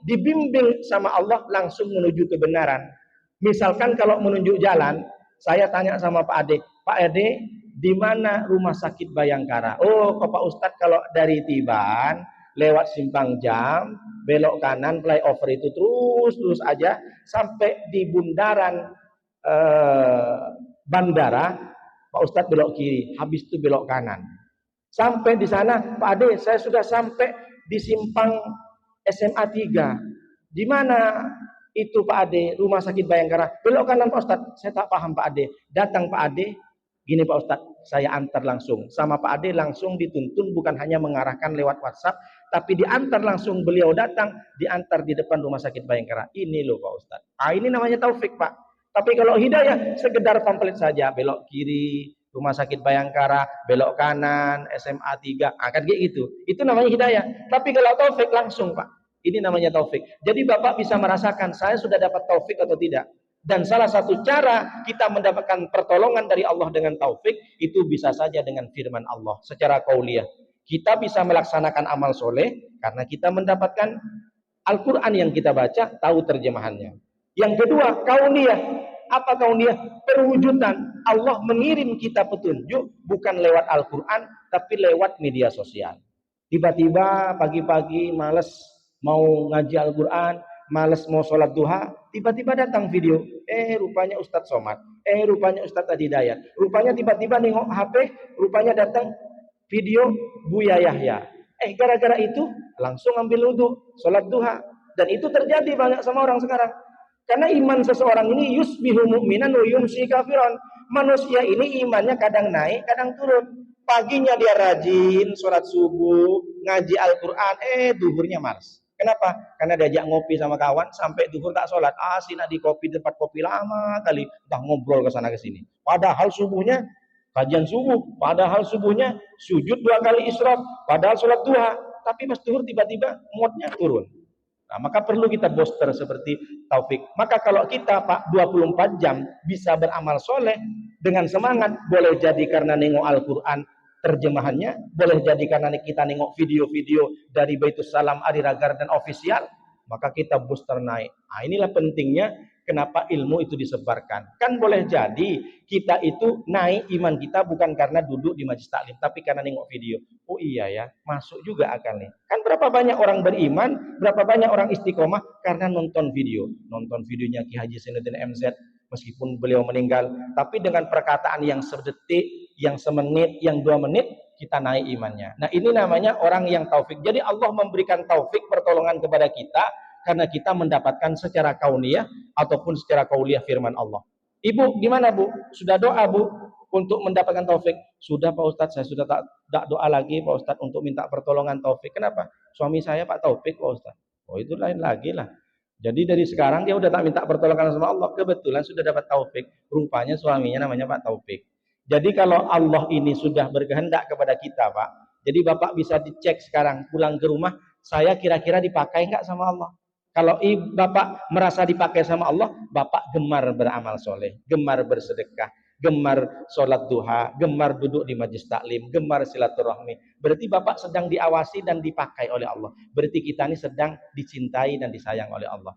dibimbing sama Allah langsung menuju kebenaran. Misalkan kalau menunjuk jalan, saya tanya sama Pak Ade, di mana rumah sakit Bayangkara? Oh, Pak Ustadz kalau dari Tiban lewat Simpang Jam, belok kanan flyover itu terus aja sampai di bundaran bandara, Pak Ustadz belok kiri, habis itu belok kanan. Sampai di sana, Pak Ade, saya sudah sampai di simpang SMA 3. Di mana itu Pak Ade, rumah sakit Bayangkara? Belok kanan Pak Ustadz. Saya tak paham Pak Ade. Datang Pak Ade, gini Pak Ustadz, saya antar langsung. Sama Pak Ade langsung dituntun, bukan hanya mengarahkan lewat WhatsApp, tapi diantar langsung, beliau datang, diantar di depan rumah sakit Bayangkara. Ini loh Pak Ustadz. Ini namanya taufik Pak. Tapi kalau hidayah, sekedar pamflet saja, belok kiri, rumah sakit Bayangkara, belok kanan, SMA 3, kan kayak gitu. Itu namanya hidayah. Tapi kalau taufik langsung Pak. Ini namanya taufik. Jadi Bapak bisa merasakan saya sudah dapat taufik atau tidak. Dan salah satu cara kita mendapatkan pertolongan dari Allah dengan taufik, itu bisa saja dengan firman Allah secara qauliyah. Kita bisa melaksanakan amal soleh karena kita mendapatkan Al-Quran yang kita baca, tahu terjemahannya. Yang kedua, kauniyah. Apa kauniyah? Perwujudan. Allah mengirim kita petunjuk bukan lewat Al-Quran, tapi lewat media sosial. Tiba-tiba pagi-pagi males mau ngaji Al-Quran, males mau sholat duha, tiba-tiba datang video. Rupanya Ustadz Somad. Rupanya Ustadz Adidayat. Rupanya tiba-tiba nengok HP, rupanya datang video Buya Yahya. Gara-gara itu langsung ambil wudhu, sholat duha. Dan itu terjadi banyak sama orang sekarang. Karena iman seseorang ini yusbihu mu'minan wa yumsi kafiran. Manusia ini imannya kadang naik, kadang turun. Paginya dia rajin sholat subuh, ngaji Al-Quran, duhurnya malas. Kenapa? Karena diajak ngopi sama kawan, sampai duhur tak sholat. Sina di kopi, tempat kopi lama kali, udah ngobrol ke sana ke sini. Padahal subuhnya kajian subuh, padahal subuhnya sujud 2 kali isyraq, padahal sholat duha. Tapi pas duhur tiba-tiba moodnya turun. Nah, maka perlu kita booster seperti taufik. Maka kalau kita Pak 24 jam bisa beramal soleh dengan semangat, boleh jadi karena nengok Al-Quran terjemahannya, boleh jadi karena kita nengok video-video dari Baitus Salam, Arira Garden official, maka kita booster naik. Inilah pentingnya kenapa ilmu itu disebarkan. Kan boleh jadi kita itu naik iman kita bukan karena duduk di majelis taklim, tapi karena nengok video. Oh iya ya, masuk juga akalnya. Kan berapa banyak orang beriman, berapa banyak orang istiqomah karena nonton video. Nonton videonya Ki Haji Zainuddin MZ, meskipun beliau meninggal, tapi dengan perkataan yang sedetik, yang semenit, yang 2 menit, kita naik imannya. Nah, ini namanya orang yang taufik. Jadi Allah memberikan taufik pertolongan kepada kita karena kita mendapatkan secara kauniyah ataupun secara qauliyah firman Allah. Ibu, gimana Bu? Sudah doa Bu untuk mendapatkan taufik? Sudah Pak Ustadz, saya sudah tak doa lagi Pak Ustadz untuk minta pertolongan taufik. Kenapa? Suami saya Pak Taufik Pak Ustadz. Oh itu lain lagi lah. Jadi dari sekarang dia udah tak minta pertolongan sama Allah. Kebetulan sudah dapat taufik. Rupanya suaminya namanya Pak Taufik. Jadi kalau Allah ini sudah berkehendak kepada kita Pak. Jadi Bapak bisa dicek sekarang pulang ke rumah. Saya kira-kira dipakai nggak sama Allah? Kalau Bapak merasa dipakai sama Allah, Bapak gemar beramal soleh, gemar bersedekah, gemar sholat duha, gemar duduk di majlis taklim, gemar silaturahmi. Berarti Bapak sedang diawasi dan dipakai oleh Allah. Berarti kita ini sedang dicintai dan disayang oleh Allah.